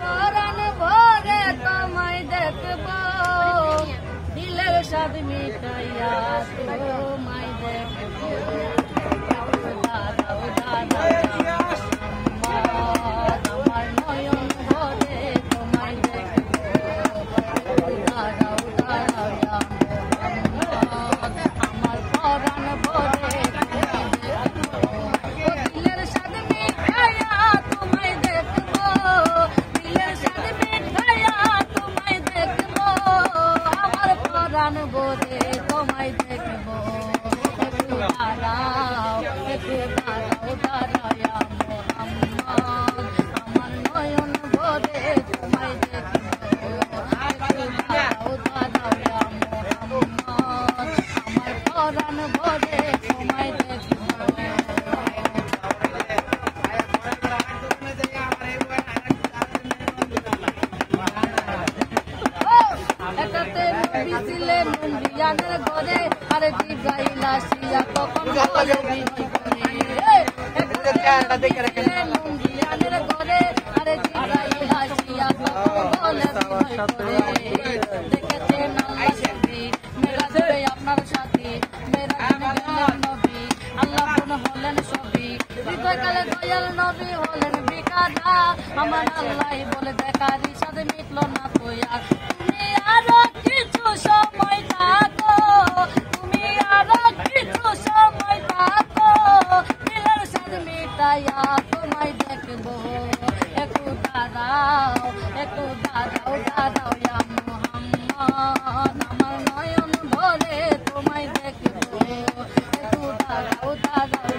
পরাণ ভরে তোমায় দেখব, দিলের স্বাদ মিটাইয়া তোমায় দেখব। দাদাও দাদা আমার নয়ন ভরে তোমায় দেখব, দাদাও দাদা আমার পরাণ ভরে দিলের স্বাদ মিটাইয়া তোমায় দেখব, দিলের স্বাদ মিটাইয়া তোমায় দেখব, আমার পরাণ ভরে তোমায় দেখব। একটু দাঁড়াও দাঁড়ায়া মোহাম্মদ আমার নয়ন ভরে তোমায় দেখব। একটু দাঁড়ায়া মোহাম্মদ আমার পরাণ ভরে তোমায় দেখব। এটাতে নবী ছিলেন নন্দিয়ানের ঘরে, আরে জিব্রাইল আসিয়া কখন বলে বিনয় করে। এটাতে নন্দিয়ানের ঘরে, আরে জিব্রাইল আসিয়া কখন বলে বিনয় করে। দেখেছেন আল্লাহ নবী মেরাজে আপনার সাথী, মেরাজে গেলেন নবী আল্লাহ গুণ হলেন সবই। হৃদয়কালে দয়াল নবী হলেন বিকারা, আমার আল্লাহ বলে দেখার ইসাদ মিটল না তো আর। তুমি আরো কিছু সময় থাকো, তুমি আরো কিছু সময় থাকো, দিলের স্বাদ মিটাইয়া তোমায় দেখব। একটু দাঁড়াও ইয়া মুহাম্মদ আমার নয়ন ভরে তোমায় দেখব। একটু দাঁড়াও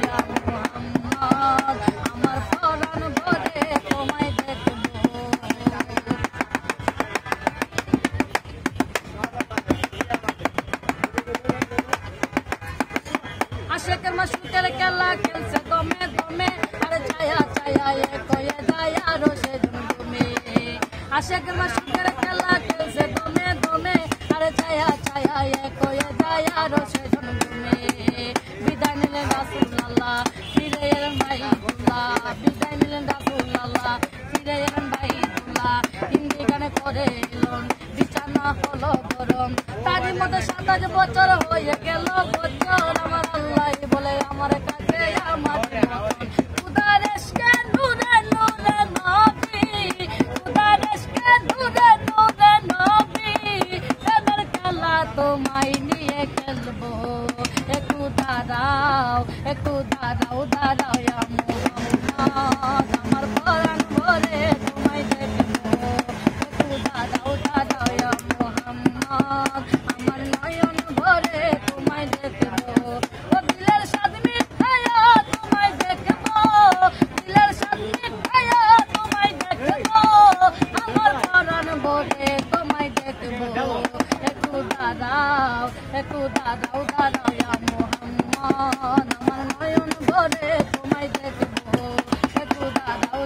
ইয়া মুহাম্মদ আমার পরাণ ভরে তোমায় দেখব। আশেকের মাসুকের খেলা খেলছে দমে দমে, আরে ছায়া ছায়া এক হয়ে যায় আরো সে জমজমে। আশেকের মাসুকের খেলা খেলছে দমে দমে, আরে ছায়া ছায়া এক হয়ে যায় আরো সে জমজমে। বিদায় নিলেন রাসূলুল্লাহ, ফিরে এলেন বাইতুল্লাহ, বিদায় নিলেন রাসূলুল্লাহ, ফিরে এলেন বাইতুল্লাহ। হিন্দি গানে করে এলেন বিছানা হলো গরম, তারই মধ্যে 27 বছর হয়ে গেল বছর। আমার আল্লাহ বলে আমার কাছে আমার খুদার ইশকে নূরে নূরে নবী, খুদার ইশকে নূরে নূরে নবী, প্রেমের খেলা তোমায় নিয়ে খেলবো। একটু দাঁড়াও ইয়া মুহাম্মদ আমার পরাণ ভরে তোমায় দেখব। একটু দাঁড়াও ইয়া মুহাম্মদ আমার নয়ন ভরে তোমায় দেখব। ও দিলের স্বাদ মিটাইয়া তোমায় দেখব, দিলের স্বাদ মিটাইয়া তোমায় দেখব, আমার পরাণ ভরে তোমায় দেখব। একটু দাঁড়াও ইয়া মুহাম্মদ আমার নয়ন ভরে তোমায় দেখব। একটু দাঁড়াও